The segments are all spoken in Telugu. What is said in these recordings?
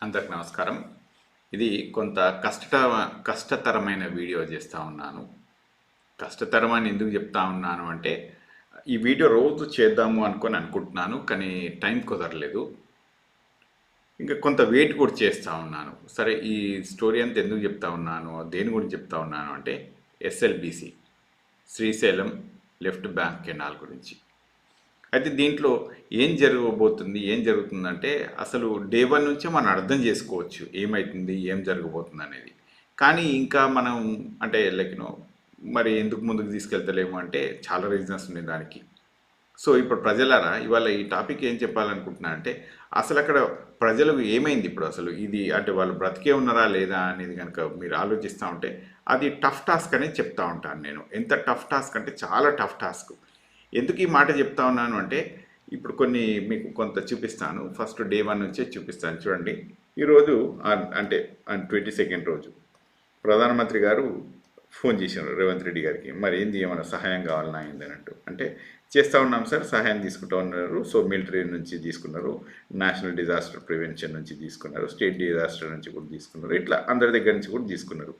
అందరికి నమస్కారం. ఇది కొంత కష్టతరమైన వీడియో చేస్తూ ఉన్నాను. కష్టతరం అని ఎందుకు చెప్తా ఉన్నాను అంటే, ఈ వీడియో రోజు చేద్దాము అనుకుంటున్నాను, కానీ టైం కుదరలేదు. ఇంకా కొంత వెయిట్ కూడా చేస్తూ ఉన్నాను. సరే, ఈ స్టోరీ అంతా ఎందుకు చెప్తా ఉన్నాను, దేని గురించి చెప్తా ఉన్నాను అంటే, SLBC Srisailam left bank canal గురించి. అయితే దీంట్లో ఏం జరుగుతుందంటే అసలు డే వన్ నుంచే మనం అర్థం చేసుకోవచ్చు ఏమవుతుంది, ఏం జరగబోతుంది అనేది. కానీ ఇంకా మనం అంటే మరి ఎందుకు ముందుకు తీసుకెళ్తలేము అంటే చాలా రీజన్స్ ఉన్నాయి దానికి. సో ఇప్పుడు ప్రజలారా, ఇవాళ ఈ టాపిక్ ఏం చెప్పాలనుకుంటున్నా అంటే, అసలు అక్కడ ప్రజలకు ఏమైంది ఇప్పుడు, అసలు ఇది అంటే వాళ్ళు బ్రతికే ఉన్నారా లేదా అనేది కనుక మీరు ఆలోచిస్తూ ఉంటే, అది టఫ్ టాస్క్ అనేది చెప్తా ఉంటాను నేను. ఎంత టఫ్ టాస్క్ అంటే చాలా టఫ్ టాస్క్. ఎందుకు ఈ మాట చెప్తా ఉన్నాను అంటే, ఇప్పుడు కొన్ని మీకు కొంత చూపిస్తాను. ఫస్ట్ డే వన్ నుంచే చూపిస్తాను చూడండి. ఈరోజు అంటే 22nd రోజు ప్రధానమంత్రి గారు ఫోన్ చేశారు రేవంత్ రెడ్డి గారికి. మరి ఏంది, ఏమైనా సహాయం కావాలన్నా అయింది అన్నట్టు. అంటే చేస్తూ ఉన్నాం సార్, సహాయం తీసుకుంటూ ఉన్నారు. సో మిలిటరీ నుంచి తీసుకున్నారు, నేషనల్ డిజాస్టర్ ప్రివెన్షన్ నుంచి తీసుకున్నారు, స్టేట్ డిజాస్టర్ నుంచి కూడా తీసుకున్నారు, ఇట్లా అందరి దగ్గర నుంచి కూడా తీసుకున్నారు.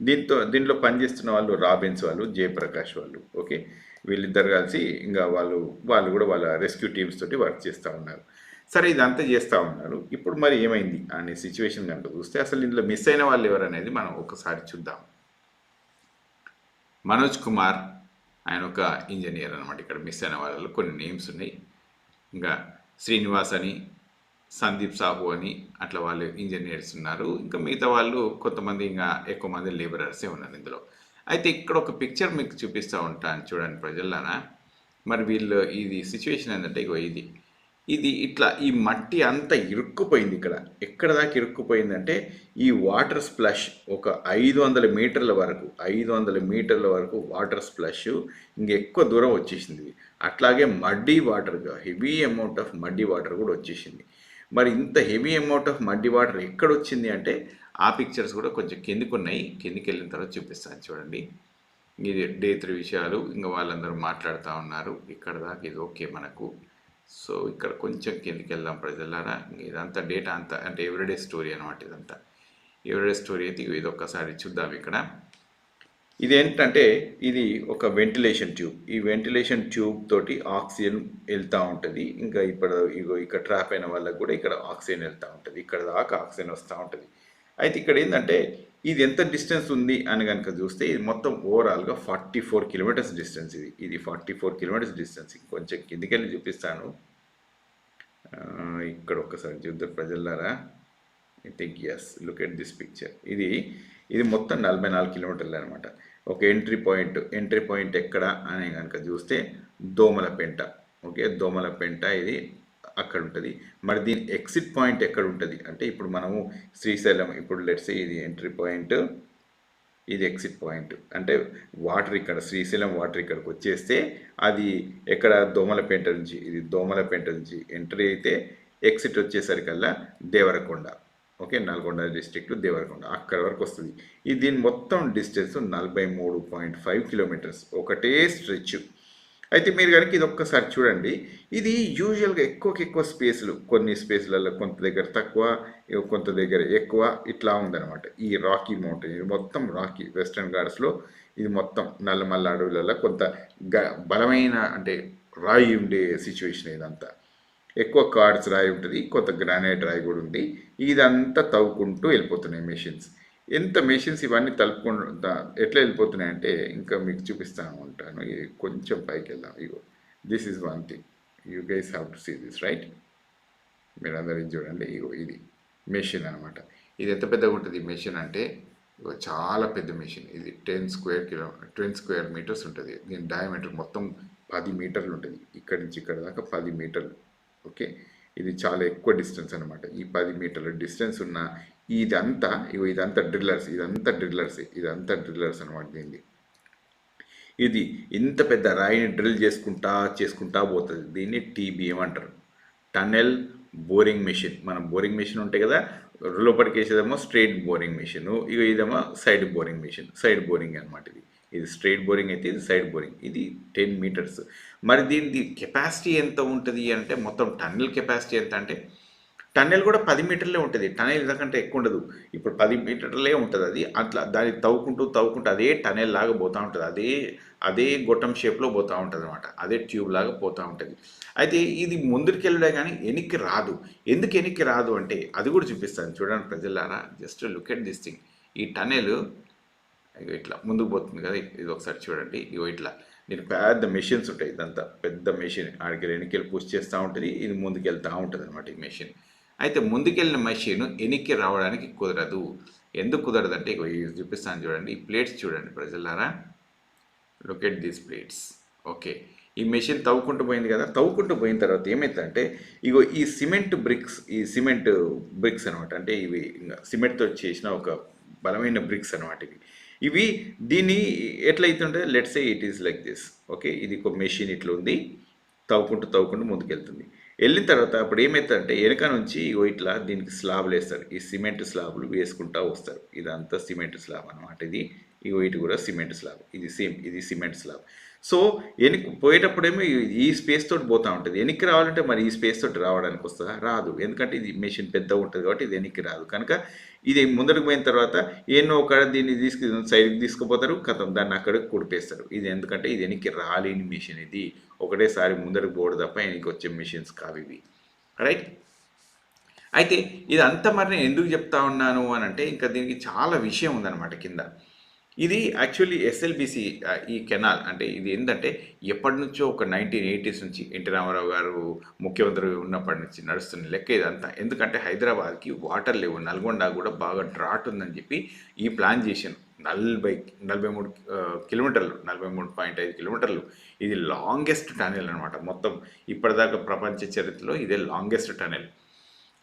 దీంట్లో పనిచేస్తున్న వాళ్ళు రాబిన్స్ వాళ్ళు, జయప్రకాష్ వాళ్ళు, ఓకే, వీళ్ళిద్దరు కలిసి ఇంకా వాళ్ళు కూడా వాళ్ళ రెస్క్యూ టీమ్స్ తోటి వర్క్ చేస్తూ ఉన్నారు. సరే, ఇదంతా చేస్తూ ఉన్నారు. ఇప్పుడు మరి ఏమైంది అనే సిచ్యువేషన్ కనుక చూస్తే, అసలు ఇందులో మిస్ అయిన వాళ్ళు ఎవరు అనేది మనం ఒకసారి చూద్దాం. మనోజ్ కుమార్, ఆయన ఒక ఇంజనీర్ అనమాట. ఇక్కడ మిస్ అయిన వాళ్ళలో కొన్ని నేమ్స్ ఉన్నాయి. ఇంకా శ్రీనివాస్ అని, సందీప్ సాహు అని, అట్లా వాళ్ళు ఇంజనీర్స్ ఉన్నారు. ఇంకా మిగతా వాళ్ళు కొంతమంది, ఇంకా ఎక్కువ మంది లేబరర్సే ఉన్నారు ఇందులో. అయితే ఇక్కడ ఒక పిక్చర్ మీకు చూపిస్తూ ఉంటాను చూడండి ప్రజల్లానా. మరి వీళ్ళు ఇది సిచ్యువేషన్ ఏంటంటే, ఇగో ఇది ఇట్లా ఈ మట్టి అంతా ఇరుక్కుపోయింది. ఎక్కడ దాకా ఇరుక్కుపోయిందంటే, ఈ వాటర్ స్ప్లష్ ఒక 500 మీటర్ల వరకు వాటర్ స్ప్లష్ ఇంకెక్కువ దూరం వచ్చేసింది. అట్లాగే మడ్డీ వాటర్గా heavy amount of muddy water కూడా వచ్చేసింది. మరి ఇంత heavy amount of muddy water ఎక్కడ వచ్చింది అంటే, ఆ పిక్చర్స్ కూడా కొంచెం కిందికి ఉన్నాయి. కిందికి వెళ్ళిన తర్వాత చూపిస్తాను చూడండి. ఇది డే 3 విషయాలు. ఇంకా వాళ్ళందరూ మాట్లాడుతూ ఉన్నారు. ఇక్కడ దాకా ఇది ఓకే మనకు. సో ఇక్కడ కొంచెం కిందికి వెళ్దాం ప్రజలారా. ఇదంతా డేటా అంతా అంటే ఎవ్రీడే స్టోరీ అనమాట. ఇదంతా ఎవ్రీడే స్టోరీ అయితే ఇది ఒక్కసారి చూద్దాం. ఇక్కడ ఇదేంటంటే, ఇది ఒక వెంటిలేషన్ ట్యూబ్. ఈ వెంటిలేషన్ ట్యూబ్ తోటి ఆక్సిజన్ వెళ్తూ ఉంటుంది. ఇంకా ఇక్కడ ట్రాప్ అయిన వాళ్ళకి కూడా ఇక్కడ ఆక్సిజన్ వెళ్తూ ఉంటుంది. ఇక్కడ దాకా ఆక్సిజన్ వస్తూ ఉంటుంది. అయితే ఇక్కడ ఏంటంటే, ఇది ఎంత డిస్టెన్స్ ఉంది అని కనుక చూస్తే, ఇది మొత్తం ఓవరాల్గా 44 కిలోమీటర్స్ డిస్టెన్స్. ఇది 44 కిలోమీటర్స్ డిస్టెన్స్. కొంచెం కిందికెళ్ళి చూపిస్తాను. ఇక్కడ ఒక్కసారి చూద్దాం ప్రజలారా. I think yes, look at this picture. ఇది మొత్తం 44 కిలోమీటర్లు అనమాట. ఒక ఎంట్రీ పాయింట్ ఎక్కడ అని కనుక చూస్తే దోమలపెంట. ఓకే, దోమలపెంట ఇది అక్కడ ఉంటుంది. మరి దీని ఎగ్జిట్ పాయింట్ ఎక్కడ ఉంటుంది అంటే, ఇప్పుడు మనము శ్రీశైలం, ఇప్పుడు లెట్స్ ఇది ఎంట్రీ పాయింట్, ఇది ఎగ్జిట్ పాయింట్. అంటే వాటర్ ఇక్కడ శ్రీశైలం వాటర్ ఇక్కడికి వచ్చేస్తే అది ఎక్కడ దోమలపేంట నుంచి, ఇది దోమలపేంట నుంచి ఎంట్రీ అయితే ఎగ్జిట్ వచ్చేసరికల్లా దేవరకొండ. ఓకే, నల్గొండ డిస్ట్రిక్ట్ దేవరకొండ అక్కడ వరకు వస్తుంది. దీని మొత్తం డిస్టెన్స్ 43.5 కిలోమీటర్స్, ఒకటే స్ట్రెచ్. అయితే మీరు కనుక ఇది ఒక్కసారి చూడండి. ఇది యూజువల్గా ఎక్కువ స్పేస్లు, కొన్ని స్పేస్లలో కొంత దగ్గర తక్కువ, కొంత దగ్గర ఎక్కువ, ఇట్లా ఉందన్నమాట. ఈ రాకీ మౌంటైన్, ఇది మొత్తం రాకీ వెస్టర్న్ ఘాట్స్లో, ఇది మొత్తం నల్లమల్ల అడవులలో కొంత బలమైన అంటే రాయి ఉండే సిచ్యువేషన్. ఇదంతా ఎక్కువ కార్డ్స్ రాయి ఉంటుంది, కొంత గ్రానైట్ రాయి కూడా ఉంది. ఇదంతా తవ్వుకుంటూ వెళ్ళిపోతున్నాయి మెషిన్స్. ఎంత మెషిన్స్ ఇవన్నీ తలుపుకుంటూ ఎట్లా వెళ్ళిపోతున్నాయంటే, ఇంకా మీకు చూపిస్తాను ఉంటాను. ఇది కొంచెం పైకి వెళ్దాం. ఇగో this is one thing, you guys have to see this, right? మీరు అందరూ చూడండి. ఇగో ఇది మెషిన్ అనమాట. ఇది ఎంత పెద్దగా ఉంటుంది మెషిన్ అంటే, ఇగో చాలా పెద్ద మెషిన్. ఇది 10 స్క్వేర్ మీటర్స్ ఉంటుంది. దీని డయామీటర్ మొత్తం 10 మీటర్లు ఉంటుంది. ఇక్కడి నుంచి ఇక్కడ దాకా 10 మీటర్లు. ఓకే, ఇది చాలా ఎక్కువ డిస్టెన్స్ అనమాట. ఈ 10 మీటర్ల డిస్టెన్స్ ఉన్న ఇదంతా డ్రిల్లర్స్, ఇదంతా డ్రిల్లర్స్ అనమాట. ఇది ఇంత పెద్ద రాయిని డ్రిల్ చేసుకుంటా పోతుంది. దీన్ని TBM అంటారు, టన్నెల్ బోరింగ్ మెషిన్. మనం బోరింగ్ మెషిన్ ఉంటాయి కదా, లోపలికి వేసేదేమో స్ట్రైట్ బోరింగ్ మెషిన్, ఇదేమో side boring machine. Side boring అనమాట. ఇది స్ట్రైట్ బోరింగ్ అయితే ఇది సైడ్ బోరింగ్. ఇది 10 మీటర్స్. మరి దీని కెపాసిటీ ఎంత ఉంటుంది అంటే, మొత్తం టన్నెల్ కెపాసిటీ ఎంత అంటే టన్నెల్ కూడా 10 మీటర్లే ఉంటుంది. టన్నెల్ ఇంతకంటే ఎక్కువ ఉండదు. ఇప్పుడు 10 మీటర్లే ఉంటుంది అది. అట్లా దాన్ని తవ్వుకుంటూ అదే టన్నెల్ లాగా పోతా ఉంటుంది. అదే గొట్టం షేప్‌లో పోతా ఉంటదనమాట. అదే ట్యూబ్ లాగా పోతా ఉంటది. అయితే ఇది ముందుకెళ్ళడే గానీ ఎనిక్కి రాదు. ఎందుకు ఎనిక్కి రాదు అంటే అది కూడా చూపిస్తాను చూడండి ప్రజలారా. Just look at this thing. ఈ టన్నెల్ ఇగో ఇట్లా ముందుకు పోతుంది కదా, ఇది ఒకసారి చూడండి. ఇగో ఇట్లా దీనికి పెద్ద మెషిన్స్ ఉంటాయి. ఇదంతా పెద్ద మెషిన్ ఆడికి వెనక్కి పుష్ చేస్తూ ఉంటుంది. ఇది ముందుకు వెళ్తూ ఉంటుంది అనమాట ఈ మెషిన్. అయితే ముందుకెళ్ళిన మెషిన్ వెనక్కి రావడానికి కుదరదు. ఎందుకు కుదరదు అంటే ఇగో ఇది చూపిస్తాను చూడండి. ఈ ప్లేట్స్ చూడండి ప్రజలారా. Look at these plates. Okay, ఈ మెషిన్ తవ్వుకుంటూ పోయింది కదా. తవ్వుకుంటూ పోయిన తర్వాత ఏమైందంటే ఇగో ఈ సిమెంట్ బ్రిక్స్ అనమాట. అంటే ఇవి సిమెంట్తో చేసిన ఒక బలమైన బ్రిక్స్ అనమాట ఇవి దీన్ని ఎట్లయితుంటే let's say it is like this. Okay, ఇది ఒక మెషిన్ ఇట్లా ఉంది. తవ్వుకుంటూ ముందుకెళ్తుంది. వెళ్ళిన తర్వాత అప్పుడు ఏమవుతుందంటే వెనక నుంచి ఇగో ఇట్లా దీనికి స్లాబ్లు వేస్తారు. ఈ సిమెంట్ స్లాబ్లు వేసుకుంటూ వస్తారు. ఇదంతా సిమెంట్ స్లాబ్ అనమాట. ఇగో ఇటు కూడా సిమెంట్ స్లాబ్. ఇది సిమెంట్ స్లాబ్. సో వెనక్కి పోయేటప్పుడేమో ఈ స్పేస్ తోటి పోతూ ఉంటుంది. వెనక్కి రావాలంటే మరి ఈ స్పేస్ తోటి రావడానికి వస్తుందా? రాదు. ఎందుకంటే ఇది మెషిన్ పెద్దగా ఉంటుంది కాబట్టి ఇది వెనక్కి రాదు. కనుక ఇది ముందరికి పోయిన తర్వాత ఎన్నో ఒక దీన్ని సైడ్కి తీసుకుపోతారు, కథం దాన్ని అక్కడికి కుడిపేస్తారు. ఇది ఎందుకంటే ఇది వెనక్కి రాలేని మెషిన్. ఇది ఒకటేసారి ముందరికి పోవడం తప్ప వెనక్కి వచ్చే మెషిన్స్ కావు ఇవి. రైట్. అయితే ఇదంతా మరి నేను ఎందుకు చెప్తా ఉన్నాను అని అంటే ఇంకా దీనికి చాలా విషయం ఉందన్నమాట కింద. ఇది యాక్చువల్లీ ఎస్ఎల్బిసి ఈ కెనాల్ అంటే ఇది ఏంటంటే ఎప్పటి నుంచో ఒక 1980s నుంచి ఎన్టీ రామారావు గారు ముఖ్యమంత్రి ఉన్నప్పటి నుంచి నడుస్తున్న లెక్క ఇదంతా. ఎందుకంటే హైదరాబాద్కి వాటర్ లేవు. నల్గొండ కూడా బాగా డ్రాట్ ఉందని చెప్పి ఈ ప్లాన్ చేశాను. 43 కిలోమీటర్లు, 43.5 కిలోమీటర్లు. ఇది లాంగెస్ట్ టనెల్ అనమాట. మొత్తం ఇప్పటిదాకా ప్రపంచ చరిత్రలో ఇదే లాంగెస్ట్ టనెల్.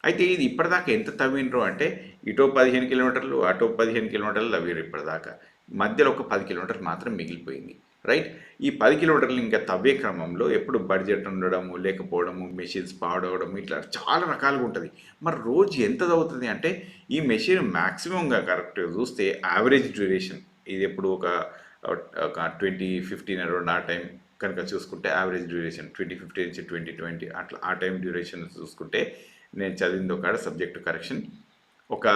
అయితే ఇది ఇప్పటిదాకా ఎంత తవ్వినరు అంటే ఇటో 15 కిలోమీటర్లు, అటో 15 కిలోమీటర్లు తవ్విరు ఇప్పటిదాకా. మధ్యలో ఒక 10 కిలోమీటర్లు మాత్రం మిగిలిపోయింది. రైట్. ఈ 10 కిలోమీటర్లు ఇంకా తవ్వే క్రమంలో ఎప్పుడు బడ్జెట్ ఉండడము, లేకపోవడము, మెషిన్స్ పాడవడం, ఇట్లా చాలా రకాలుగా ఉంటుంది. మరి రోజు ఎంత తవ్వుతుంది అంటే ఈ మెషిన్ మ్యాక్సిమంగా కరెక్ట్గా చూస్తే యావరేజ్ డ్యూరేషన్ ఇది ఎప్పుడు ఒక 2015 అరౌండ్ ఆ టైం కనుక చూసుకుంటే యావరేజ్ డ్యూరేషన్ 2015 నుంచి 2020 అట్లా ఆ టైం డ్యూరేషన్ చూసుకుంటే నేను చదివింది ఒక సబ్జెక్టు కరెక్షన్ ఒక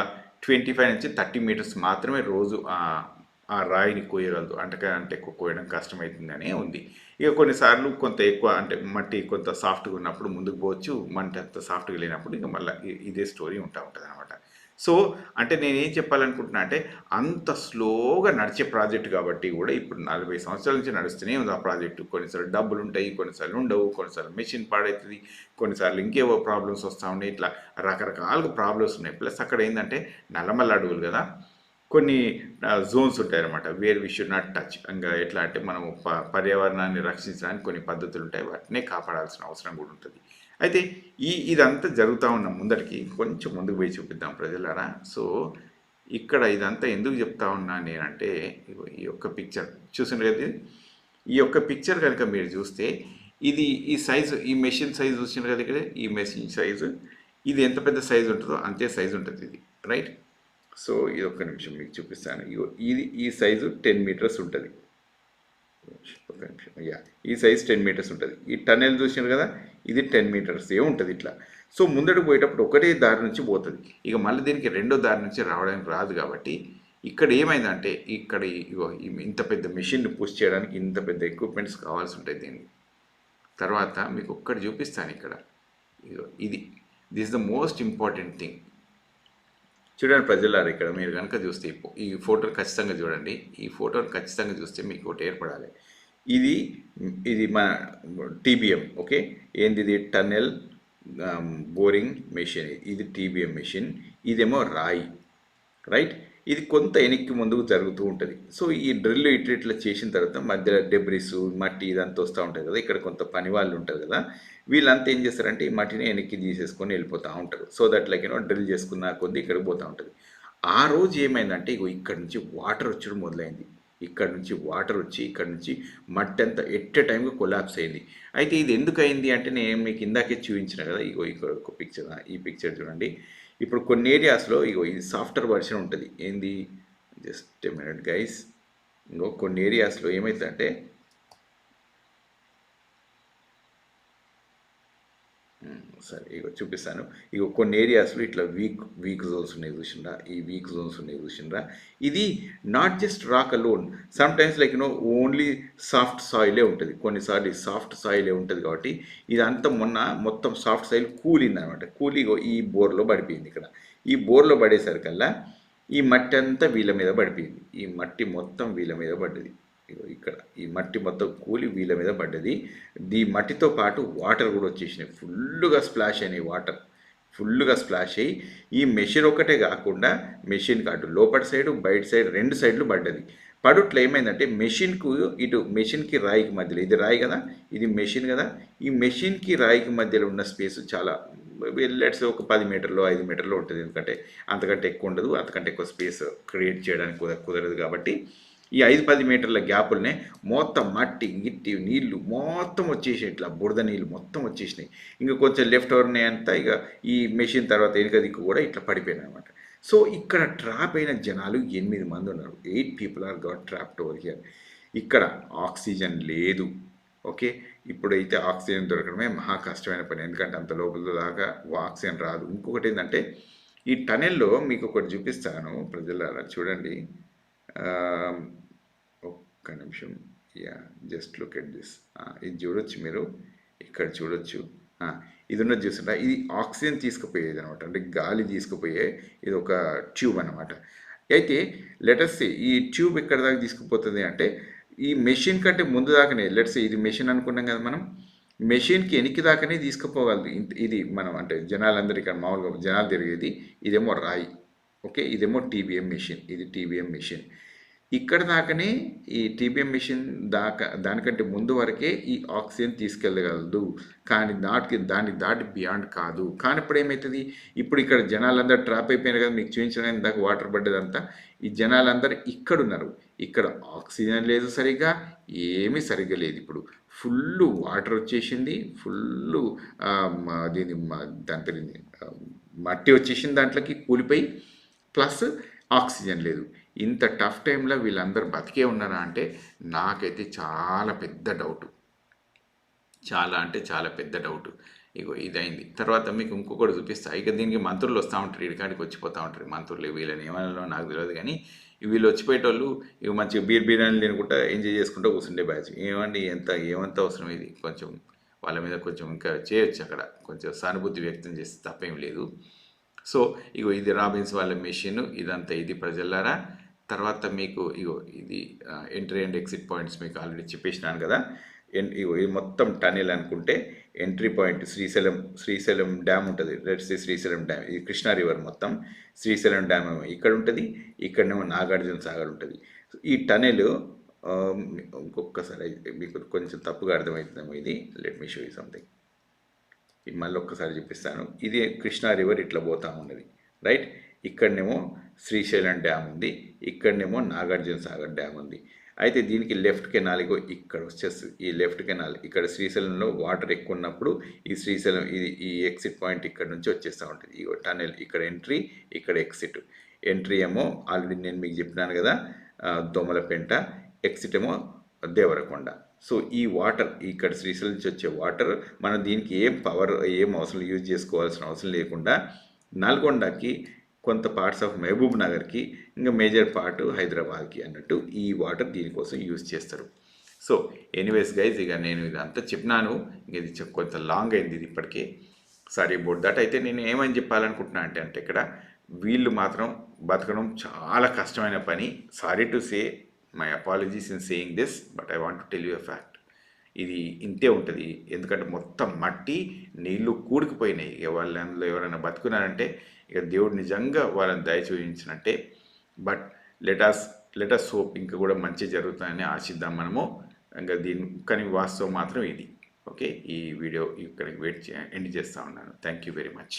25 నుంచి 30 మీటర్స్ మాత్రమే రోజు ఆ రాయిని కోయగలదు. అంటే ఎక్కువ కోయడం కష్టమవుతుందనే ఉంది. ఇక కొన్నిసార్లు కొంత ఎక్కువ అంటే మట్టి కొంత సాఫ్ట్గా ఉన్నప్పుడు ముందుకు పోవచ్చు. మట్టి అంత సాఫ్ట్గా లేనప్పుడు ఇక మళ్ళీ ఇదే స్టోరీ ఉంటుంది అనమాట. సో అంటే నేనేం చెప్పాలనుకుంటున్నా అంటే అంత స్లోగా నడిచే ప్రాజెక్ట్ కాబట్టి కూడా ఇప్పుడు 40 సంవత్సరాల నుంచి నడుస్తూనే ఉంది ఆ ప్రాజెక్టు. కొన్నిసార్లు డబ్బులు ఉంటాయి, కొన్నిసార్లు ఉండవు, కొన్నిసార్లు మెషిన్ పాడవుతుంది, కొన్నిసార్లు ఇంకేవో ప్రాబ్లమ్స్ వస్తూ ఉన్నాయి. ఇట్లా రకరకాలుగా ప్రాబ్లమ్స్ ఉన్నాయి. ప్లస్ అక్కడ ఏంటంటే నల్లమల్ల అడవులు కదా, కొన్ని జోన్స్ ఉంటాయన్నమాట. Where we should not touch. ఇంకా ఎట్లా అంటే మనం పర్యావరణాన్ని రక్షించడానికి కొన్ని పద్ధతులు ఉంటాయి. వాటినే కాపాడాల్సిన అవసరం కూడా ఉంటుంది. అయితే ఇదంతా జరుగుతూ ఉన్న ముందరికి కొంచెం ముందుకు పోయి చూపిద్దాం ప్రజలారా. సో ఇక్కడ ఇదంతా ఎందుకు చెప్తా ఉన్నా నేనంటే ఈ యొక్క పిక్చర్ చూసిన కదా. ఈ యొక్క పిక్చర్ కనుక మీరు చూస్తే ఈ సైజు, ఈ మెషిన్ సైజు చూసిన కదా ఇక్కడ. ఈ మెషిన్ సైజు ఇది ఎంత పెద్ద సైజు ఉంటుందో అంతే సైజు ఉంటుంది ఇది. రైట్. సో ఇది ఒక్క నిమిషం మీకు చూపిస్తాను. ఈ సైజు 10 మీటర్స్ ఉంటుంది. ఒక నిమిషం. ఈ సైజ్ 10 మీటర్స్ ఉంటుంది. ఈ టన్నెల్ చూసినారు కదా, ఇది 10 మీటర్స్ ఉంటుంది ఇట్లా. సో ముందడుగు పోయేటప్పుడు ఒకటే దారి నుంచి పోతుంది. ఇక మళ్ళీ దీనికి రెండో దారి నుంచి రావడానికి రాదు. కాబట్టి ఇక్కడ ఏమైందంటే ఇక్కడ ఇంత పెద్ద మెషిన్ని పుష్ చేయడానికి ఇంత పెద్ద ఎక్విప్మెంట్స్ కావాల్సి ఉంటుంది దీనికి. తర్వాత మీకు ఒక్కటి చూపిస్తాను ఇక్కడ. This the most important thing. చూడండి ప్రజలారు, ఇక్కడ మీరు కనుక చూస్తే ఈ ఫోటోని ఖచ్చితంగా చూడండి. ఈ ఫోటోని ఖచ్చితంగా చూస్తే మీకు ఒకటి ఏర్పడాలి. ఇది మన టీబీఎం. ఓకే, ఏంది ఇది? Tunnel boring machine. ఇది టీబీఎం మెషిన్. ఇదేమో రాయి. రైట్. ఇది కొంత వెనక్కి ముందుకు జరుగుతూ ఉంటుంది. సో ఈ డ్రిల్ ఇట్లా చేసిన తర్వాత మధ్యలో డెబ్రిస్, మట్టి ఇదంతా వస్తూ ఉంటుంది కదా. ఇక్కడ కొంత పని వాళ్ళు ఉంటారు కదా, వీళ్ళంతా ఏం చేస్తారంటే ఈ మట్టిని వెనక్కి తీసేసుకొని వెళ్ళిపోతూ ఉంటారు. సో దట్ లైక్ డ్రిల్ చేసుకున్న కొద్ది ఇక్కడికి పోతూ ఉంటుంది. ఆ రోజు ఏమైందంటే ఇక్కడ నుంచి వాటర్ వచ్చడం మొదలైంది. ఇక్కడ నుంచి వాటర్ వచ్చి ఇక్కడ నుంచి మట్టి అంతా ఎట్ ఏ టైంగా కొలాప్స్ అయింది. అయితే ఇది ఎందుకు అయింది అంటే నేను మీకు ఇందాకే చూపించిన కదా. ఇక్కడ ఒక పిక్చర్, ఈ పిక్చర్ చూడండి. ఇప్పుడు కొన్ని ఏరియాస్లో ఇది సాఫ్ట్వేర్ వర్షన్ ఉంటుంది. ఏంది? Just a minute guys. కొన్ని ఏరియాస్లో ఏమవుతుందంటే సరే ఇగో చూపిస్తాను. ఇగో కొన్ని ఏరియాస్‌లో ఇట్లా వీక్ జోన్స్ ఉన్నాయి చూసిండ్రా? ఈ వీక్ జోన్స్ ఉన్నాయి చూసిండ్రా? ఇది not just rock alone. Sometimes like only soft సాయిలే ఉంటది. కొన్నిసార్లు ఈ సాఫ్ట్ సాయిలే ఉంటది కాబట్టి ఇదంతా మొత్తం సాఫ్ట్ సాయిల్ కూలిందనమాట. కూలి ఇగో ఈ బోర్‌లో పడిపోయింది ఇక్కడ. ఈ బోర్‌లో పడేసరికల్లా ఈ మట్టి అంతా వీళ్ళ మీద పడిపోయింది. ఈ మట్టి మొత్తం వీళ్ళ మీద పడ్డది. ఇగో ఇక్కడ ఈ మట్టి మొత్తం కూలి వీళ్ళ మీద పడ్డది. ఈ మట్టితో పాటు వాటర్ కూడా వచ్చేసినాయి. ఫుల్లుగా స్ప్లాష్ అయినాయి వాటర్. ఫుల్లుగా స్ప్లాష్ అయ్యి ఈ మెషిన్ ఒకటే కాకుండా మెషిన్కి అటు లోపటి సైడు బయట సైడ్ 2 సైడ్లు పడ్డది. పడుట్లో ఏమైందంటే మెషిన్కు ఇటు మెషిన్కి రాయికి మధ్యలో, ఇది రాయి కదా, ఇది మెషిన్ కదా, ఈ మెషిన్కి రాయికి మధ్యలో ఉన్న స్పేస్ చాలా లెట్స్ ఒక 10 మీటర్లు 5 మీటర్లు ఉంటుంది. ఎందుకంటే అంతకంటే ఎక్కువ ఉండదు, అంతకంటే ఎక్కువ స్పేస్ క్రియేట్ చేయడానికి కుదరదు. కాబట్టి ఈ 5-10 మీటర్ల గ్యాపులనే మొత్తం మట్టి గిట్టి నీళ్లు మొత్తం వచ్చేసాయి. ఇట్లా బురద నీళ్ళు మొత్తం వచ్చేసినాయి. ఇంకా కొంచెం లెఫ్ట్ ఓవర్ అంతా ఇక ఈ మెషిన్ తర్వాత వెనుక దిక్కు కూడా ఇట్లా పడిపోయినాయి అనమాట. సో ఇక్కడ ట్రాప్ అయిన జనాలు 8 మంది ఉన్నారు. 8 people are got trapped over here. ఇక్కడ ఆక్సిజన్ లేదు. ఓకే, ఇప్పుడైతే ఆక్సిజన్ దొరకడమే మహా కష్టమైన పని. ఎందుకంటే అంత లోపల దాకా ఆక్సిజన్ రాదు. ఇంకొకటి ఏంటంటే ఈ టనెల్లో మీకు ఒకటి చూపిస్తాను ప్రజలారా, చూడండి. ఒక్క నిమిషం. Yeah, just look at this. ఇది చూడొచ్చు మీరు, ఇక్కడ చూడొచ్చు. ఇది ఉన్నది చూస్తుంటా, ఇది ఆక్సిజన్ తీసుకుపోయేది అనమాట. అంటే గాలి తీసుకుపోయే ఇది ఒక ట్యూబ్ అనమాట. అయితే లెటర్స్ ఈ ట్యూబ్ ఎక్కడ దాకా తీసుకుపోతుంది అంటే ఈ మెషిన్ కంటే ముందు దాకానే, లెట్స్ ఇది మెషిన్ అనుకున్నాం కదా మనం, మెషిన్కి వెనక్కి దాకానే తీసుకుపోగలదు. ఇది మనం అంటే జనాలందరూ ఇక్కడ మామూలుగా జనాలు తిరిగేది ఇదేమో రాయి. ఓకే, ఇదేమో టీబీఎం మెషిన్, ఇది టీబీఎం మెషిన్. ఇక్కడ దాకానే ఈ టీబీఎం మెషిన్ దానికంటే ముందు వరకే ఈ ఆక్సిజన్ తీసుకెళ్ళగలదు. కానీ దాన్ని దాటి బియాండ్ కాదు. కానీ ఇప్పుడు ఏమవుతుంది, ఇప్పుడు ఇక్కడ జనాలందరూ ట్రాప్ అయిపోయినారు కదా, మీకు చూపించడానికి దాకా వాటర్ పడ్డదంతా. ఈ జనాలందరూ ఇక్కడ ఉన్నారు. ఇక్కడ ఆక్సిజన్ లేదు సరిగ్గా, ఏమీ సరిగ్గా లేదు. ఇప్పుడు ఫుల్ వాటర్ వచ్చేసింది, ఫుల్ దాని పేరు మట్టి వచ్చేసింది, దాంట్లోకి కూలిపోయి, ప్లస్ ఆక్సిజన్ లేదు. ఇంత టఫ్ టైంలో వీళ్ళందరూ బతికే ఉన్నారా అంటే నాకైతే చాలా పెద్ద డౌట్. చాలా అంటే చాలా పెద్ద డౌట్. ఇగో ఇదైంది. తర్వాత మీకు ఇంకొకటి చూపిస్తా. ఇక దీనికి మంత్రులు వస్తూ ఉంటారు, ఇడికాడికి వచ్చిపోతూ ఉంటారు మంత్రులు. వీళ్ళని ఏమన్నా నాకు తెలియదు, కానీ వీళ్ళు వచ్చిపోయేటోళ్ళు ఇక మంచిగా బిర్యానీ తినుకుంటా ఎంజాయ్ చేసుకుంటూ కూర్చుండే బ్యాచ్. ఏమండి ఏమంత అవసరం ఇది? కొంచెం వాళ్ళ మీద కొంచెం ఇంకా చేయొచ్చు, అక్కడ కొంచెం సానుభూతి వ్యక్తం చేస్తే తప్పేం లేదు. సో ఇగో ఇది రాబిన్స్ వాళ్ళ మెషిన్, ఇదంతా ఇది ప్రజలారా. తర్వాత మీకు ఇగో ఇది ఎంట్రీ అండ్ ఎగ్జిట్ పాయింట్స్ మీకు ఆల్రెడీ చెప్పేసినాను కదా. ఇగో ఇది మొత్తం టనెల్ అనుకుంటే ఎంట్రీ పాయింట్ శ్రీశైలం డ్యామ్ ఉంటుంది. లెట్స్ సే శ్రీశైలం డ్యామ్, ఇది కృష్ణా రివర్ మొత్తం. శ్రీశైలం డ్యామ్ ఏమో ఇక్కడ ఉంటుంది, ఇక్కడనేమో నాగార్జున సాగర్ ఉంటుంది. ఈ టనెల్ ఇంకొకసారి మీకు కొంచెం తప్పుగా అర్థమవుతుందేమో ఇది. Let me show you something. ఇది మళ్ళీ ఒక్కసారి చూపిస్తాను. ఇది కృష్ణా రివర్ ఇట్లా పోతూ ఉన్నది, రైట్. ఇక్కడనేమో శ్రీశైలం డ్యామ్ ఉంది, ఇక్కడనేమో నాగార్జున సాగర్ డ్యామ్ ఉంది. అయితే దీనికి లెఫ్ట్ కెనాల్ ఇగో ఇక్కడ వచ్చేస్తుంది. ఈ లెఫ్ట్ కెనాల్ ఇక్కడ శ్రీశైలంలో వాటర్ ఎక్కువ ఉన్నప్పుడు ఈ శ్రీశైలం ఈ ఎగ్జిట్ పాయింట్ ఇక్కడ నుంచి వచ్చేస్తూ ఉంటుంది. ఈ టనెల్ ఇక్కడ ఎంట్రీ, ఇక్కడ ఎగ్జిట్. ఎంట్రీ ఏమో ఆల్రెడీ నేను మీకు చెప్పినాను కదా, దోమలపెంట. ఎగ్జిట్ ఏమో దేవరకొండ. సో ఈ వాటర్ ఇక్కడ శ్రీశైలం నుంచి వచ్చే వాటర్ మనం దీనికి ఏం అవసరం యూజ్ చేసుకోవాల్సిన అవసరం లేకుండా నల్గొండకి, కొంత పార్ట్స్ ఆఫ్ మహబూబ్ నగర్కి, ఇంకా మేజర్ పార్ట్ హైదరాబాద్కి అన్నట్టు ఈ వాటర్ దీనికోసం యూజ్ చేస్తారు. సో ఎనీవేస్ గైజ్, ఇక నేను ఇదంతా చెప్పినాను. ఇది కొంత లాంగ్ అయింది ఇది ఇప్పటికే. Sorry about that. అయితే నేను ఏమని చెప్పాలనుకుంటున్నా అంటే ఇక్కడ వీళ్ళు మాత్రం బతకడం చాలా కష్టమైన పని. Sorry to say, my apologies in saying this, but I want to tell you a fact. ఇది ఇంతే ఉంటుంది. ఎందుకంటే మొత్తం మట్టి నీళ్లు కూడుకుపోయినాయి. వాళ్ళలో ఎవరైనా బతుకున్నారంటే ఇక దేవుడు నిజంగా వాళ్ళని దయ చూపించినట్టే. బట్ లెటస్ హోప్ ఇంకా కూడా మంచి జరుగుతుందని ఆశిద్దాం మనము. ఇంకా కానీ వాస్తవం మాత్రం ఇది. ఓకే, ఈ వీడియో ఇక్కడికి ఎండ్ చేస్తూ ఉన్నాను. Thank you very much.